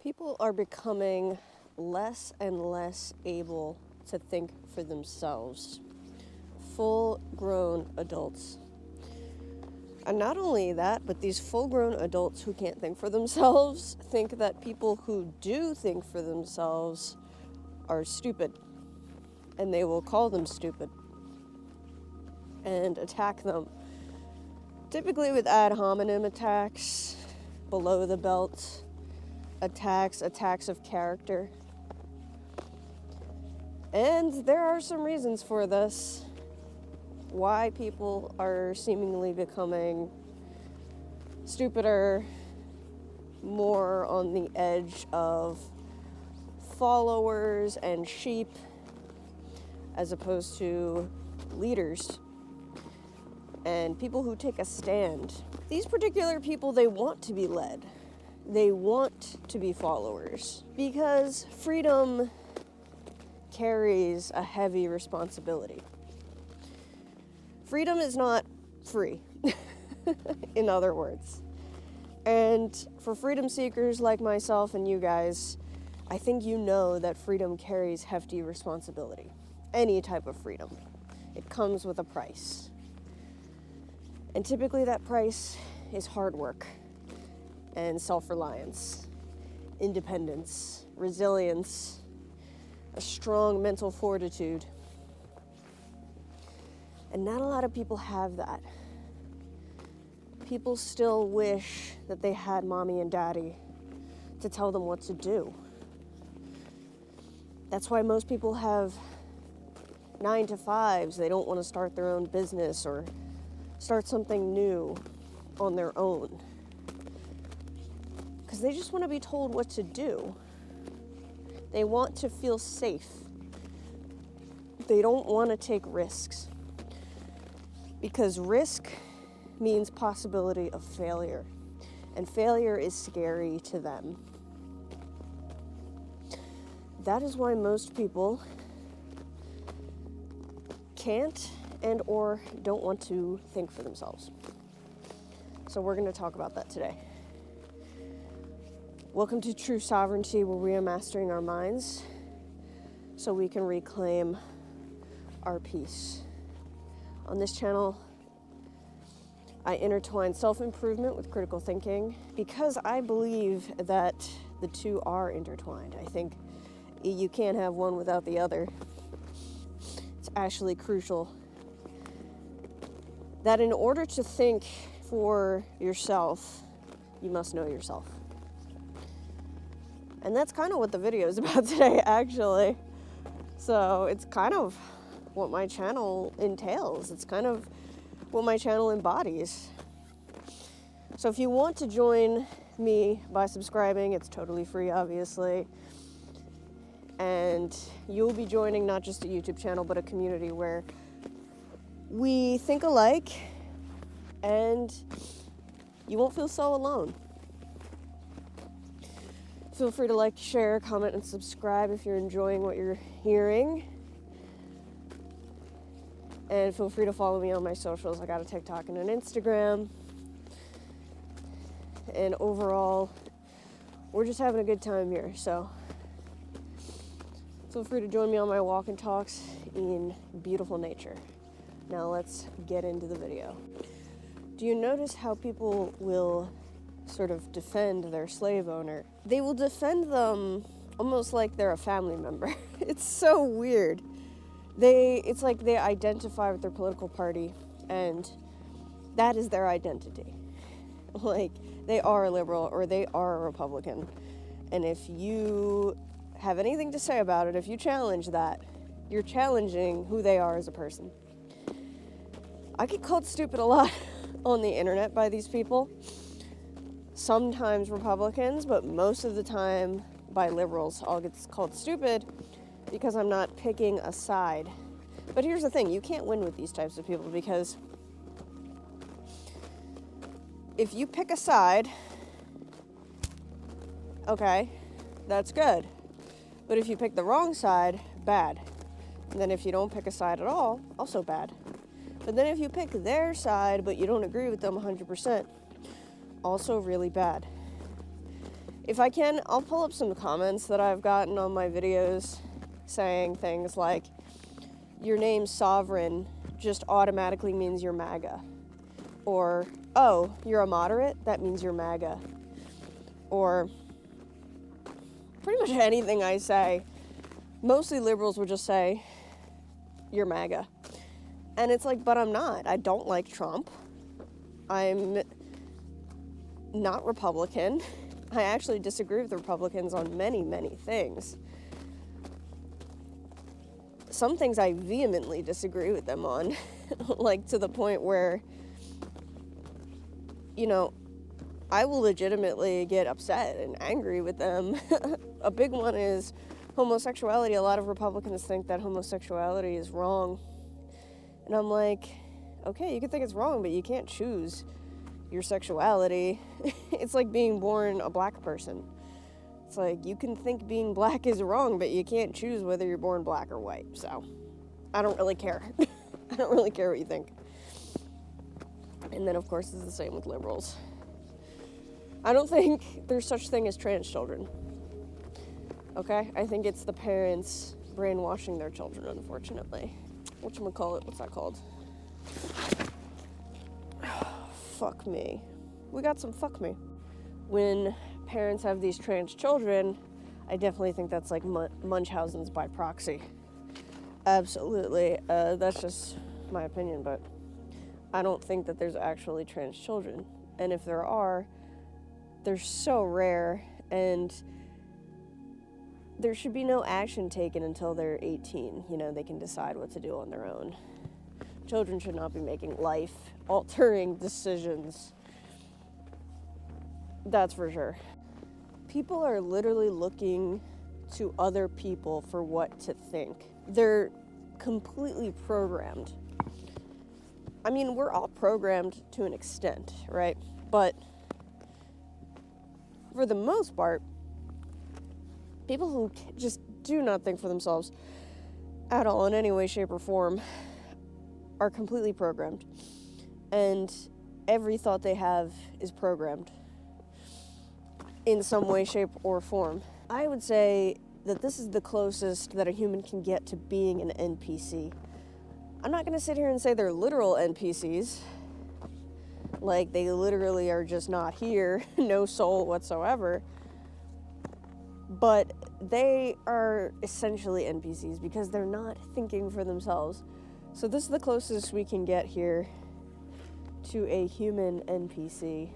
People are becoming less and less able to think for themselves. Full-grown adults. And not only that, but these full-grown adults who can't think for themselves think that people who do think for themselves are stupid. And they will call them stupid and attack them. Typically with ad hominem attacks, below the belt attacks of character. And there are some reasons for this. Why people are seemingly becoming stupider, more on the edge of followers and sheep, as opposed to leaders and people who take a stand. These particular people, they want to be led. They want to be followers because freedom carries a heavy responsibility. Freedom is not free, in other words. And for freedom seekers like myself and you guys, I think you know that freedom carries hefty responsibility. Any type of freedom. It comes with a price. And typically that price is hard work and self-reliance, independence, resilience, a strong mental fortitude. And not a lot of people have that. People still wish that they had mommy and daddy to tell them what to do. That's why most people have 9-to-5s. They don't want to start their own business or start something new on their own. Because they just want to be told what to do. They want to feel safe. They don't want to take risks. Because risk means possibility of failure. And failure is scary to them. That is why most people can't and or don't want to think for themselves. So we're going to talk about that today. Welcome to Treu Sovereignty, where we are mastering our minds so we can reclaim our peace. On this channel, I intertwine self-improvement with critical thinking because I believe that the two are intertwined. I think you can't have one without the other. It's actually crucial that in order to think for yourself, you must know yourself. And that's kind of what the video is about today, actually. So it's kind of what my channel entails. It's kind of what my channel embodies. So if you want to join me by subscribing, it's totally free, obviously. And you'll be joining not just a YouTube channel, but a community where we think alike and you won't feel so alone. Feel free to like, share, comment, and subscribe if you're enjoying what you're hearing. And feel free to follow me on my socials. I got a TikTok and an Instagram. And overall, we're just having a good time here. So feel free to join me on my walk and talks in beautiful nature. Now let's get into the video. Do you notice how people will sort of defend their slave owner? They will defend them almost like they're a family member. It's so weird. It's like they identify with their political party and that is their identity. Like they are a liberal or they are a Republican. And if you have anything to say about it, if you challenge that, you're challenging who they are as a person. I get called stupid a lot on the internet by these people. Sometimes Republicans, but most of the time by liberals. I'll get called stupid because I'm not picking a side. But here's the thing, you can't win with these types of people because if you pick a side, okay, that's good. But if you pick the wrong side, bad. And then if you don't pick a side at all, also bad. But then if you pick their side, but you don't agree with them 100%, also really bad. If I can, I'll pull up some comments that I've gotten on my videos saying things like, your name Sovereign just automatically means you're MAGA. Or, oh, you're a moderate? That means you're MAGA. Or pretty much anything I say, mostly liberals will just say, you're MAGA. And it's like, but I'm not. I don't like Trump. I'm not Republican. I actually disagree with the Republicans on many, many things. Some things I vehemently disagree with them on, like to the point where, you know, I will legitimately get upset and angry with them. A big one is homosexuality. A lot of Republicans think that homosexuality is wrong. And I'm like, okay, you can think it's wrong, but you can't choose your sexuality. It's like being born a black person. It's like, you can think being black is wrong, but you can't choose whether you're born black or white. So, I don't really care. I don't really care what you think. And then, of course, it's the same with liberals. I don't think there's such thing as trans children. Okay? I think it's the parents brainwashing their children, unfortunately. Whatchamacallit? What's that called? Fuck me. We got some fuck me. When parents have these trans children, I definitely think that's like Munchausen's by proxy. Absolutely. That's just my opinion, but I don't think that there's actually trans children. And if there are, they're so rare, and there should be no action taken until they're 18. You know, they can decide what to do on their own. Children should not be making life-altering decisions. That's for sure. People are literally looking to other people for what to think. They're completely programmed. I mean, we're all programmed to an extent, right? But for the most part, people who just do not think for themselves at all in any way, shape, or form are completely programmed. And every thought they have is programmed in some way, shape, or form. I would say that this is the closest that a human can get to being an NPC. I'm not going to sit here and say they're literal NPCs, like they literally are just not here, no soul whatsoever, but they are essentially NPCs because they're not thinking for themselves. So this is the closest we can get here to a human NPC,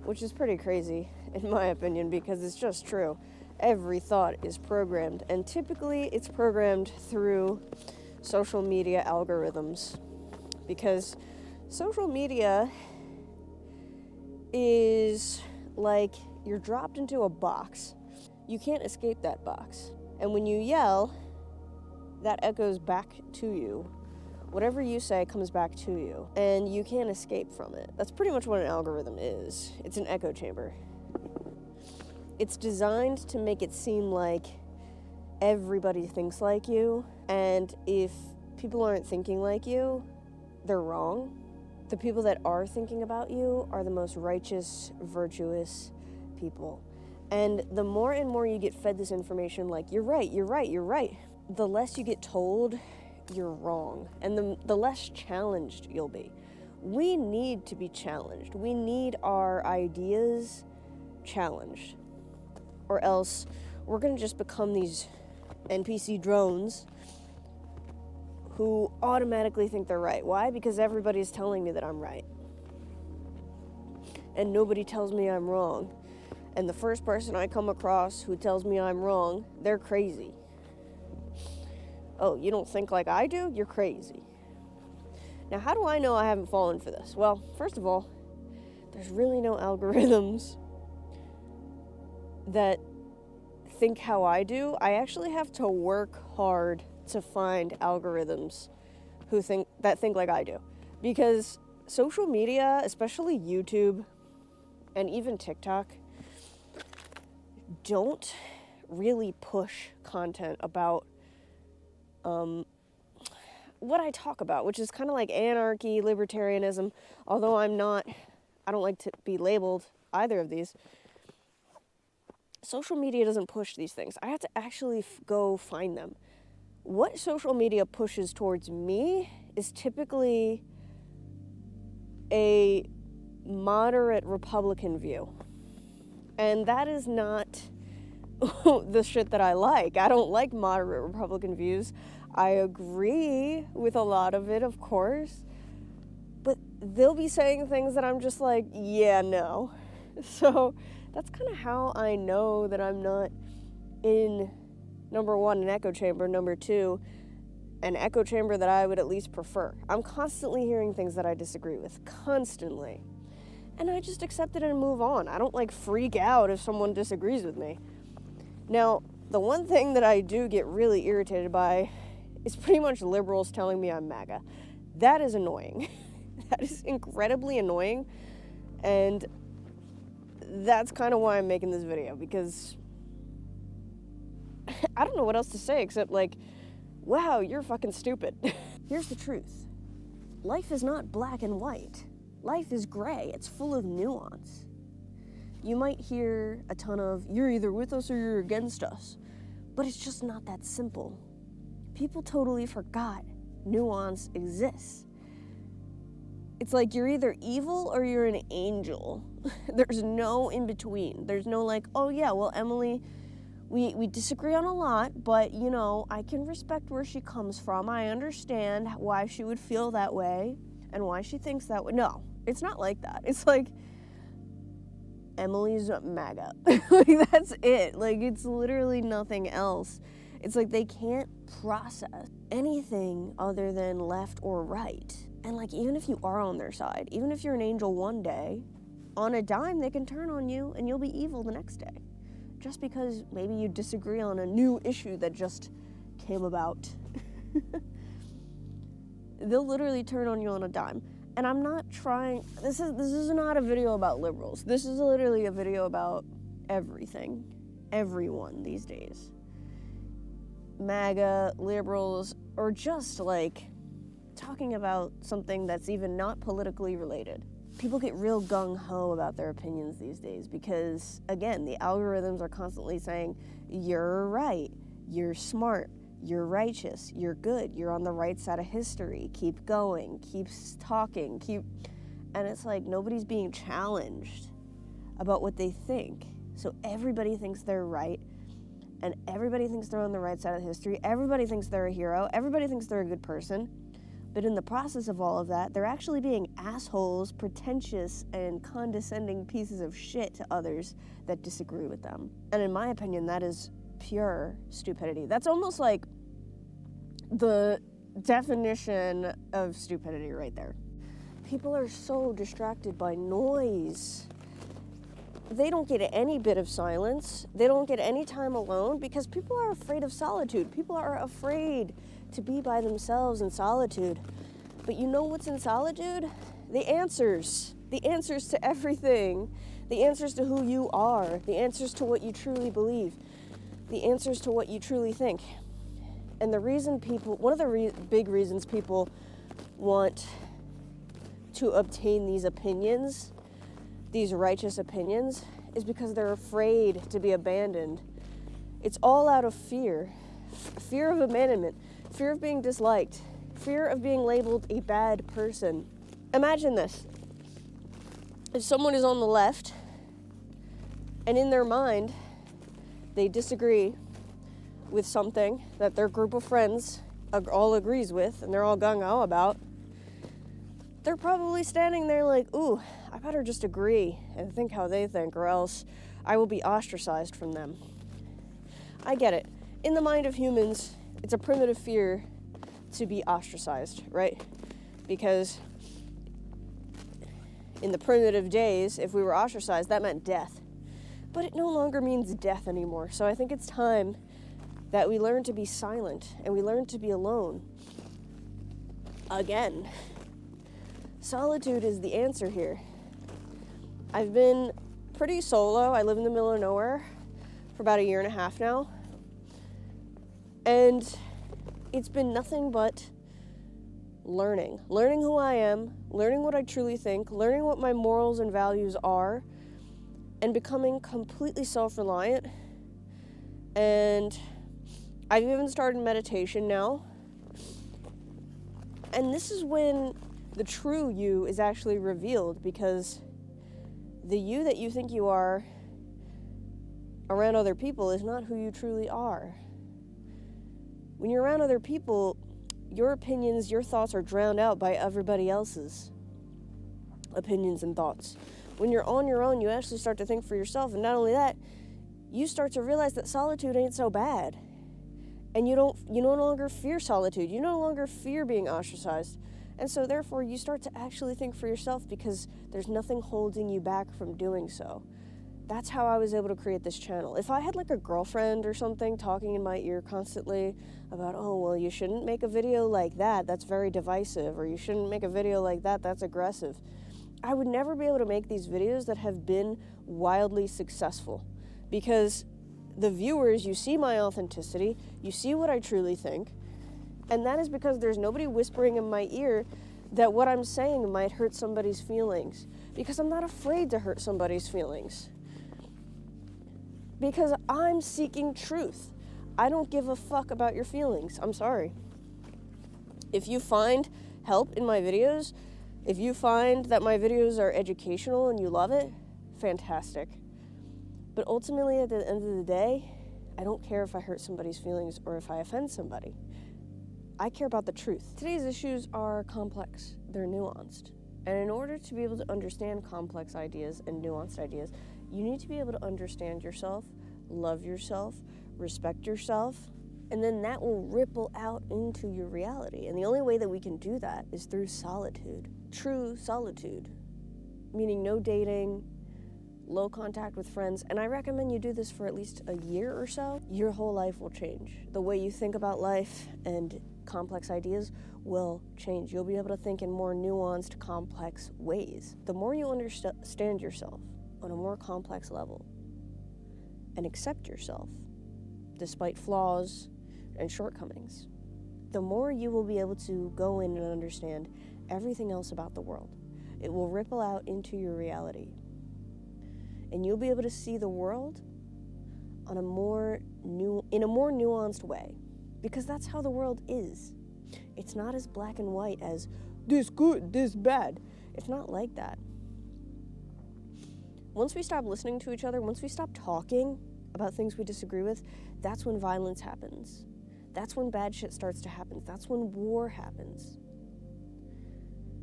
which is pretty crazy in my opinion, because it's just true. Every thought is programmed, and typically it's programmed through social media algorithms, because social media is like you're dropped into a box. You can't escape that box. And when you yell, that echoes back to you. Whatever you say comes back to you, and you can't escape from it. That's pretty much what an algorithm is. It's an echo chamber. It's designed to make it seem like everybody thinks like you, and if people aren't thinking like you, they're wrong. The people that are thinking about you are the most righteous, virtuous people. And the more and more you get fed this information, like, you're right, you're right, you're right, the less you get told you're wrong, and the less challenged you'll be. We need to be challenged. We need our ideas challenged, or else we're gonna just become these NPC drones who automatically think they're right. Why? Because everybody's telling me that I'm right, and nobody tells me I'm wrong. And the first person I come across who tells me I'm wrong, they're crazy. Oh, you don't think like I do? You're crazy. Now, how do I know I haven't fallen for this? Well, first of all, there's really no algorithms that think how I do. I actually have to work hard to find algorithms who think like I do. Because social media, especially YouTube and even TikTok, don't really push content about what I talk about, which is kind of like anarchy, libertarianism, although I don't like to be labeled either of these. social media doesn't push these things. I have to actually go find them. What social media pushes towards me is typically a moderate Republican view. And that is not the shit that I like. I don't like moderate Republican views. I agree with a lot of it, of course. But they'll be saying things that I'm just like, yeah, no. So that's kind of how I know that I'm not in, number one, an echo chamber, number two, an echo chamber that I would at least prefer. I'm constantly hearing things that I disagree with, constantly. And I just accept it and move on. I don't like freak out if someone disagrees with me. Now, the one thing that I do get really irritated by is pretty much liberals telling me I'm MAGA. That is annoying. That is incredibly annoying. And that's kind of why I'm making this video, because I don't know what else to say except like, wow, you're fucking stupid. Here's the truth. Life is not black and white. Life is gray. It's full of nuance. You might hear a ton of, you're either with us or you're against us. But it's just not that simple. People totally forgot nuance exists. It's like you're either evil or you're an angel. There's no in between. There's no like, oh yeah, well, Emily, we disagree on a lot, but, you know, I can respect where she comes from. I understand why she would feel that way and why she thinks that way. No, it's not like that. It's like, Emily's MAGA. Like, that's it. Like, it's literally nothing else. It's like they can't process anything other than left or right. And, like, even if you are on their side, even if you're an angel one day, on a dime they can turn on you and you'll be evil the next day. Just because maybe you disagree on a new issue that just came about. They'll literally turn on you on a dime. And I'm not trying, this is not a video about liberals. This is literally a video about everything, everyone these days. MAGA, liberals, or just like talking about something that's even not politically related. People get real gung-ho about their opinions these days because, again, the algorithms are constantly saying, you're right, you're smart, you're righteous, you're good, you're on the right side of history, keep going, keep talking, and it's like nobody's being challenged about what they think. So everybody thinks they're right, and everybody thinks they're on the right side of history, everybody thinks they're a hero, everybody thinks they're a good person, but in the process of all of that, they're actually being assholes, pretentious, and condescending pieces of shit to others that disagree with them. And in my opinion, that is pure stupidity. That's almost like the definition of stupidity right there. People are so distracted by noise. They don't get any bit of silence. They don't get any time alone because people are afraid of solitude. People are afraid to be by themselves in solitude. But you know what's in solitude? The answers. The answers to everything. The answers to who you are. The answers to what you truly believe. The answers to what you truly think. And the reason people, one of the big reasons people want to obtain these opinions, these righteous opinions, is because they're afraid to be abandoned. It's all out of fear. Fear of abandonment, fear of being disliked, fear of being labeled a bad person. Imagine this. If someone is on the left, and in their mind, they disagree with something that their group of friends all agrees with, and they're all gung-ho about, they're probably standing there like, ooh, I better just agree and think how they think, or else I will be ostracized from them. I get it. In the mind of humans, it's a primitive fear to be ostracized, right? Because in the primitive days, if we were ostracized, that meant death. But it no longer means death anymore. So I think it's time that we learn to be silent and we learn to be alone. Again. Solitude is the answer here. I've been pretty solo. I live in the middle of nowhere for about 1.5 years now. And it's been nothing but learning. Learning who I am, learning what I truly think, learning what my morals and values are, and becoming completely self-reliant. And I've even started meditation now. And this is when the true you is actually revealed, because the you that you think you are around other people is not who you truly are. When you're around other people, your opinions, your thoughts are drowned out by everybody else's opinions and thoughts. When you're on your own, you actually start to think for yourself, and not only that, you start to realize that solitude ain't so bad. And you no longer fear solitude. You no longer fear being ostracized. And so therefore you start to actually think for yourself, because there's nothing holding you back from doing so. That's how I was able to create this channel. If I had like a girlfriend or something talking in my ear constantly about, oh, well, you shouldn't make a video like that, that's very divisive, or you shouldn't make a video like that, that's aggressive, I would never be able to make these videos that have been wildly successful, because the viewers, you see my authenticity, you see what I truly think, and that is because there's nobody whispering in my ear that what I'm saying might hurt somebody's feelings, because I'm not afraid to hurt somebody's feelings. Because I'm seeking truth. I don't give a fuck about your feelings. I'm sorry. If you find help in my videos, if you find that my videos are educational and you love it, fantastic. But ultimately, at the end of the day, I don't care if I hurt somebody's feelings or if I offend somebody. I care about the truth. Today's issues are complex. They're nuanced. And in order to be able to understand complex ideas and nuanced ideas, you need to be able to understand yourself, love yourself, respect yourself, and then that will ripple out into your reality. And the only way that we can do that is through solitude. True solitude, meaning no dating, low contact with friends. And I recommend you do this for at least a year or so. Your whole life will change. The way you think about life and complex ideas will change. You'll be able to think in more nuanced, complex ways. The more you understand yourself on a more complex level and accept yourself despite flaws and shortcomings, the more you will be able to go in and understand everything else about the world. It will ripple out into your reality, and you'll be able to see the world on in a more nuanced way, because that's how the world is. It's not as black and white as this good, this bad. It's not like that. Once we stop listening to each other, once we stop talking about things we disagree with, that's when violence happens. That's when bad shit starts to happen. That's when war happens.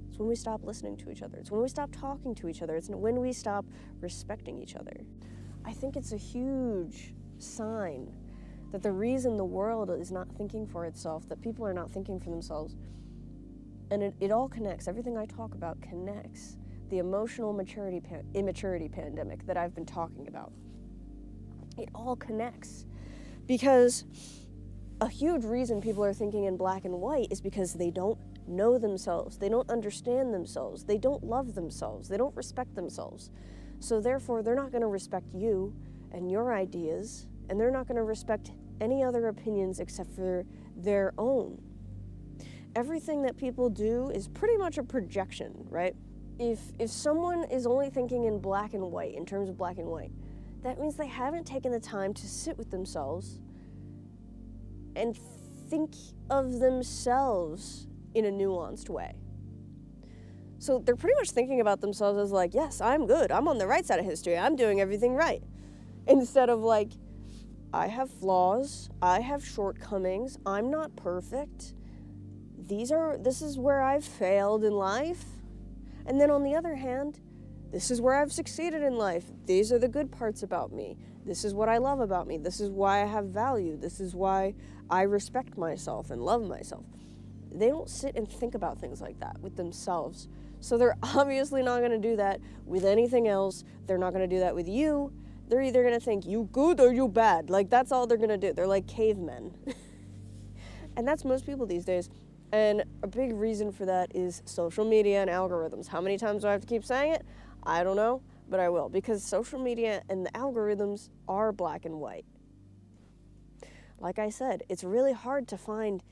It's when we stop listening to each other. It's when we stop talking to each other. It's when we stop respecting each other. I think it's a huge sign that the reason the world is not thinking for itself, that people are not thinking for themselves, and it all connects. Everything I talk about connects. The emotional immaturity pandemic that I've been talking about. It all connects. Because a huge reason people are thinking in black and white is because they don't know themselves. They don't understand themselves. They don't love themselves. They don't respect themselves. So therefore, they're not going to respect you and your ideas, and they're not going to respect any other opinions except for their own. Everything that people do is pretty much a projection, right? If someone is only thinking in black and white, in terms of black and white, that means they haven't taken the time to sit with themselves and think of themselves in a nuanced way. So they're pretty much thinking about themselves as like, yes, I'm good. I'm on the right side of history. I'm doing everything right. Instead of like, I have flaws. I have shortcomings. I'm not perfect. This is where I've failed in life. And then on the other hand, this is where I've succeeded in life. These are the good parts about me. This is what I love about me. This is why I have value. This is why I respect myself and love myself. They don't sit and think about things like that with themselves. So they're obviously not going to do that with anything else. They're not going to do that with you. They're either going to think you good or you bad. Like, that's all they're going to do. They're like cavemen. And that's most people these days. And a big reason for that is social media and algorithms. How many times do I have to keep saying it? I don't know, but I will. Because social media and the algorithms are black and white. Like I said, it's really hard to find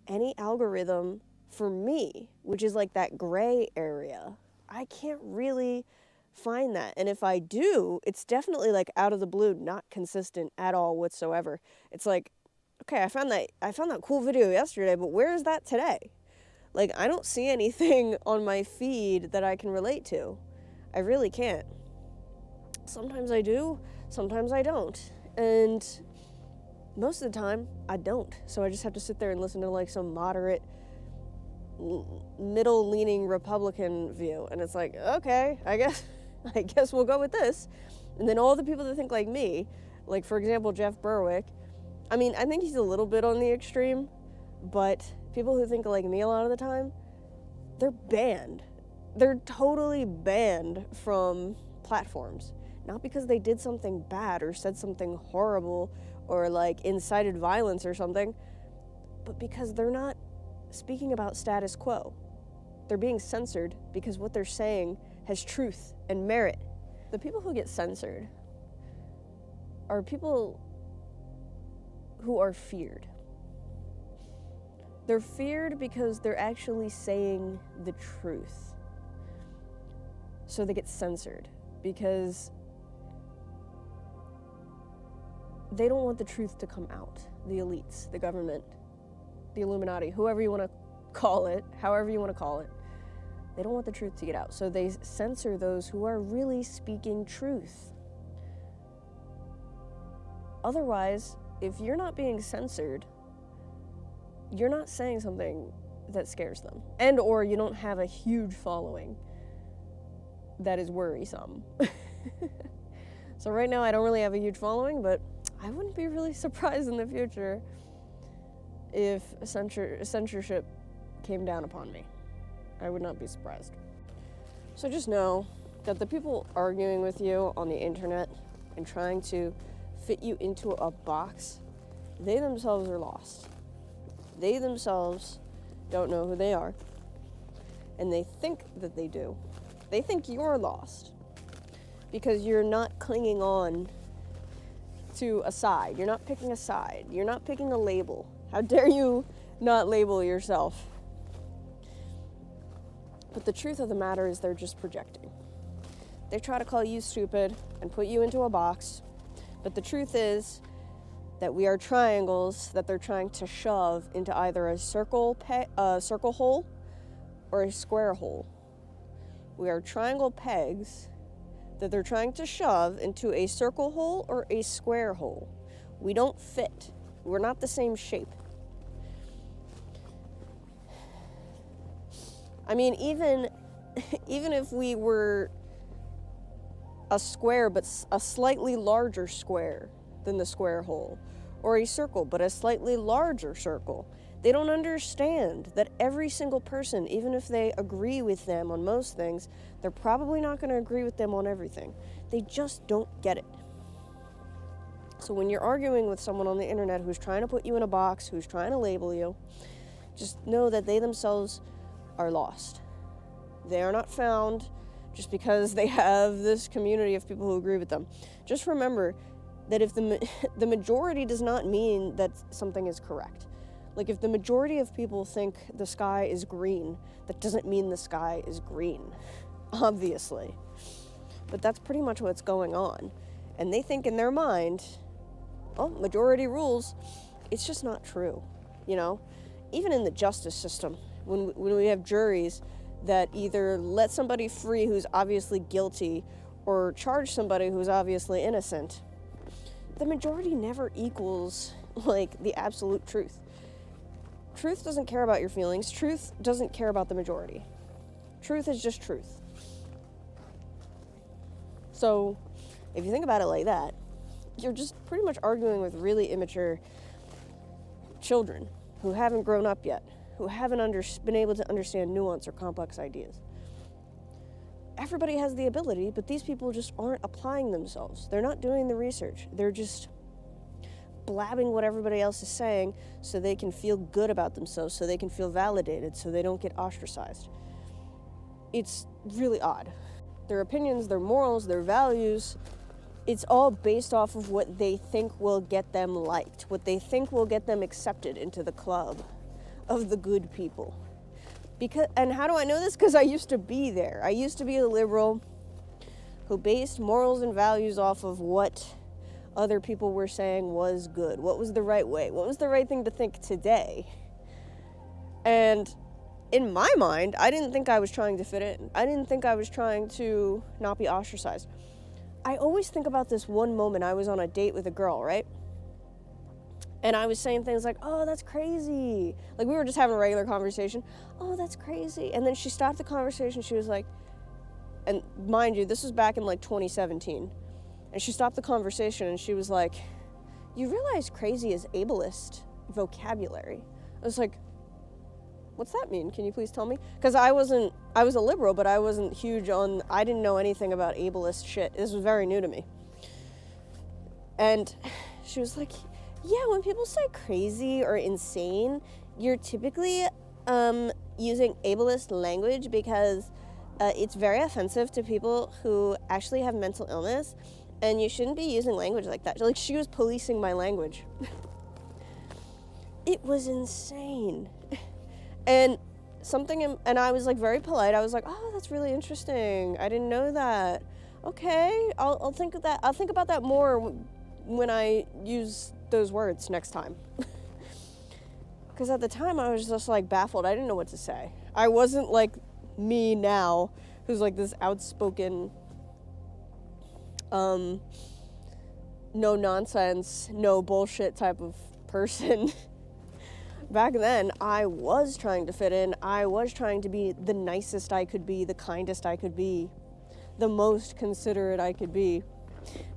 any algorithm for me, which is like that gray area. I can't really find that. And if I do, it's definitely like out of the blue, not consistent at all whatsoever. It's like, okay, I found that cool video yesterday, but where is that today? Like, I don't see anything on my feed that I can relate to. I really can't. Sometimes I do, sometimes I don't. And most of the time, I don't. So I just have to sit there and listen to like some moderate, middle-leaning Republican view. And it's like, okay, I guess we'll go with this. And then all the people that think like me, like for example, Jeff Berwick, I mean, I think he's a little bit on the extreme, but people who think like me a lot of the time, they're banned. They're totally banned from platforms. Not because they did something bad or said something horrible or like incited violence or something, but because they're not speaking about status quo. They're being censored because what they're saying has truth and merit. The people who get censored are people who are feared. They're feared because they're actually saying the truth. So they get censored because they don't want the truth to come out. The elites, the government, the Illuminati, whoever you want to call it, however you want to call it, they don't want the truth to get out. So they censor those who are really speaking truth. Otherwise, if you're not being censored, you're not saying something that scares them. And or you don't have a huge following that is worrisome. So right now I don't really have a huge following, but I wouldn't be really surprised in the future if censorship came down upon me. I would not be surprised. So just know that the people arguing with you on the internet and trying to fit you into a box, they themselves are lost. They themselves don't know who they are, and they think that they do. They think you're lost because you're not clinging on to a side. You're not picking a side. You're not picking a label. How dare you not label yourself? But the truth of the matter is they're just projecting. They try to call you stupid and put you into a box, but the truth is that we are triangles that they're trying to shove into either a circle hole or a square hole. We are triangle pegs that they're trying to shove into a circle hole or a square hole. We don't fit. We're not the same shape. I mean, even if we were a square, but a slightly larger square than the square hole, or a circle, but a slightly larger circle, they don't understand that every single person, even if they agree with them on most things, they're probably not going to agree with them on everything. They just don't get it. So when you're arguing with someone on the internet who's trying to put you in a box, who's trying to label you, just know that they themselves are lost. They are not found just because they have this community of people who agree with them. Just remember that if the majority does not mean that something is correct. Like if the majority of people think the sky is green, that doesn't mean the sky is green, obviously. But that's pretty much what's going on. And they think in their mind, oh, majority rules. It's just not true, you know? Even in the justice system, when we have juries that either let somebody free who's obviously guilty or charge somebody who's obviously innocent, the majority never equals, like, the absolute truth. Truth doesn't care about your feelings. Truth doesn't care about the majority. Truth is just truth. So, if you think about it like that, you're just pretty much arguing with really immature children who haven't grown up yet, who haven't been able to understand nuance or complex ideas. Everybody has the ability, but these people just aren't applying themselves. They're not doing the research. They're just blabbing what everybody else is saying so they can feel good about themselves, so they can feel validated, so they don't get ostracized. It's really odd. Their opinions, their morals, their values, it's all based off of what they think will get them liked, what they think will get them accepted into the club of the good people. And how do I know this? Because I used to be there. I used to be a liberal who based morals and values off of what other people were saying was good. What was the right way? What was the right thing to think today? And in my mind, I didn't think I was trying to fit in. I didn't think I was trying to not be ostracized. I always think about this one moment. I was on a date with a girl, right? And I was saying things like, oh, that's crazy. Like, we were just having a regular conversation. Oh, that's crazy. And then she stopped the conversation. She was like, and mind you, this was back in like 2017. And she stopped the conversation and she was like, you realize crazy is ableist vocabulary. I was like, what's that mean? Can you please tell me? Because I was a liberal, but I wasn't huge on, I didn't know anything about ableist shit. This was very new to me. And she was like, yeah, when people say crazy or insane, you're typically using ableist language because it's very offensive to people who actually have mental illness, and you shouldn't be using language like that. Like, she was policing my language. It was insane. And I was like very polite. I was like, oh, that's really interesting. I didn't know that. Okay, I'll think of that. I'll think about that more when I use those words next time. Because at the time I was just like baffled. I didn't know what to say. I wasn't like me now, who's like this outspoken, no nonsense, no bullshit type of person. Back then, I was trying to fit in. I was trying to be the nicest I could be, the kindest I could be, the most considerate I could be.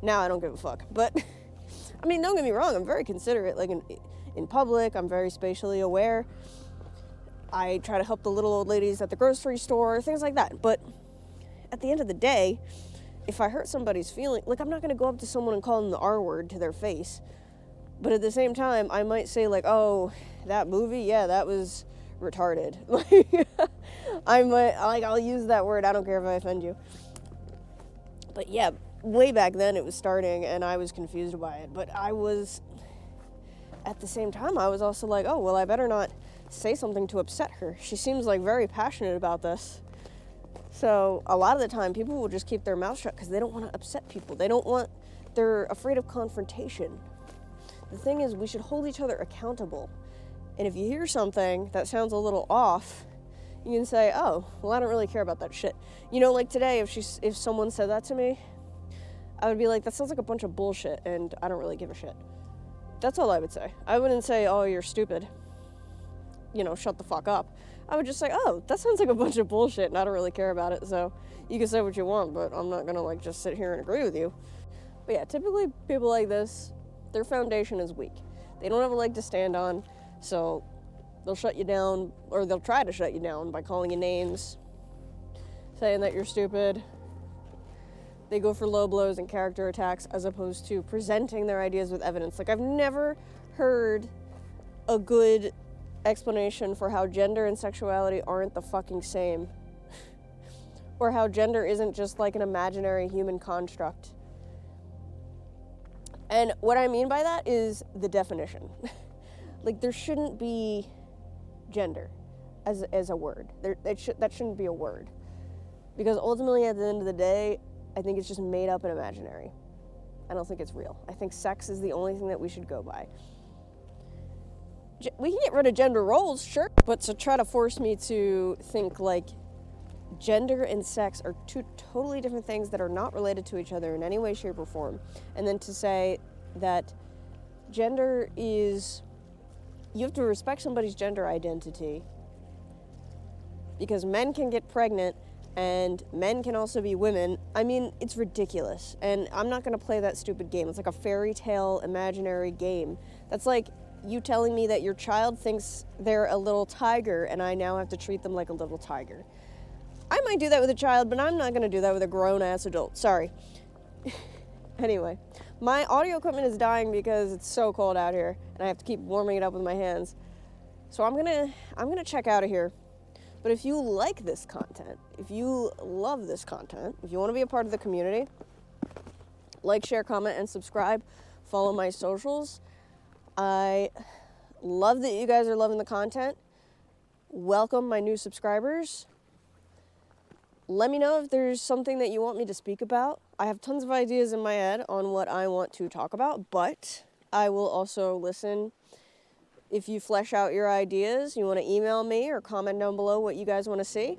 Now I don't give a fuck. But, I mean, don't get me wrong, I'm very considerate. Like, in public, I'm very spatially aware. I try to help the little old ladies at the grocery store, things like that. But at the end of the day, if I hurt somebody's feeling, like, I'm not going to go up to someone and call them the R word to their face. But at the same time, I might say, like, oh, that movie, yeah, that was retarded. Like, I'll use that word. I don't care if I offend you. But yeah, way back then it was starting, and I was confused by it. But I was, at the same time, I was also like, oh, well, I better not say something to upset her. She seems like very passionate about this. So a lot of the time, people will just keep their mouth shut because they don't want to upset people. They're afraid of confrontation. The thing is, we should hold each other accountable. And if you hear something that sounds a little off, you can say, oh, well, I don't really care about that shit. You know, like today, if someone said that to me, I would be like, that sounds like a bunch of bullshit, and I don't really give a shit. That's all I would say. I wouldn't say, oh, you're stupid. You know, shut the fuck up. I would just say, oh, that sounds like a bunch of bullshit, and I don't really care about it, so you can say what you want, but I'm not gonna, like, just sit here and agree with you. But yeah, typically people like this, their foundation is weak. They don't have a leg to stand on, so they'll shut you down, or they'll try to shut you down by calling you names, saying that you're stupid. They go for low blows and character attacks as opposed to presenting their ideas with evidence. Like, I've never heard a good explanation for how gender and sexuality aren't the fucking same. Or how gender isn't just like an imaginary human construct. And what I mean by that is the definition. Like, there shouldn't be gender as a word. That shouldn't be a word. Because ultimately, at the end of the day, I think it's just made up and imaginary. I don't think it's real. I think sex is the only thing that we should go by. We can get rid of gender roles, sure, but to try to force me to think like gender and sex are two totally different things that are not related to each other in any way, shape, or form, and then to say that gender is, you have to respect somebody's gender identity because men can get pregnant and men can also be women. I mean, it's ridiculous, and I'm not going to play that stupid game. It's like a fairy tale imaginary game. That's like you telling me that your child thinks they're a little tiger and I now have to treat them like a little tiger. I might do that with a child, but I'm not going to do that with a grown-ass adult. Sorry. Anyway, my audio equipment is dying because it's so cold out here, and I have to keep warming it up with my hands. So I'm gonna check out of here. But if you like this content, if you love this content, if you want to be a part of the community, like, share, comment, and subscribe. Follow my socials. I love that you guys are loving the content. Welcome my new subscribers. Let me know if there's something that you want me to speak about. I have tons of ideas in my head on what I want to talk about, but I will also listen. If you flesh out your ideas, you want to email me or comment down below what you guys want to see,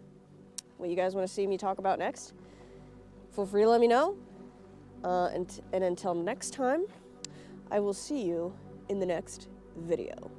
what you guys want to see me talk about next. Feel free to let me know. And until next time, I will see you in the next video.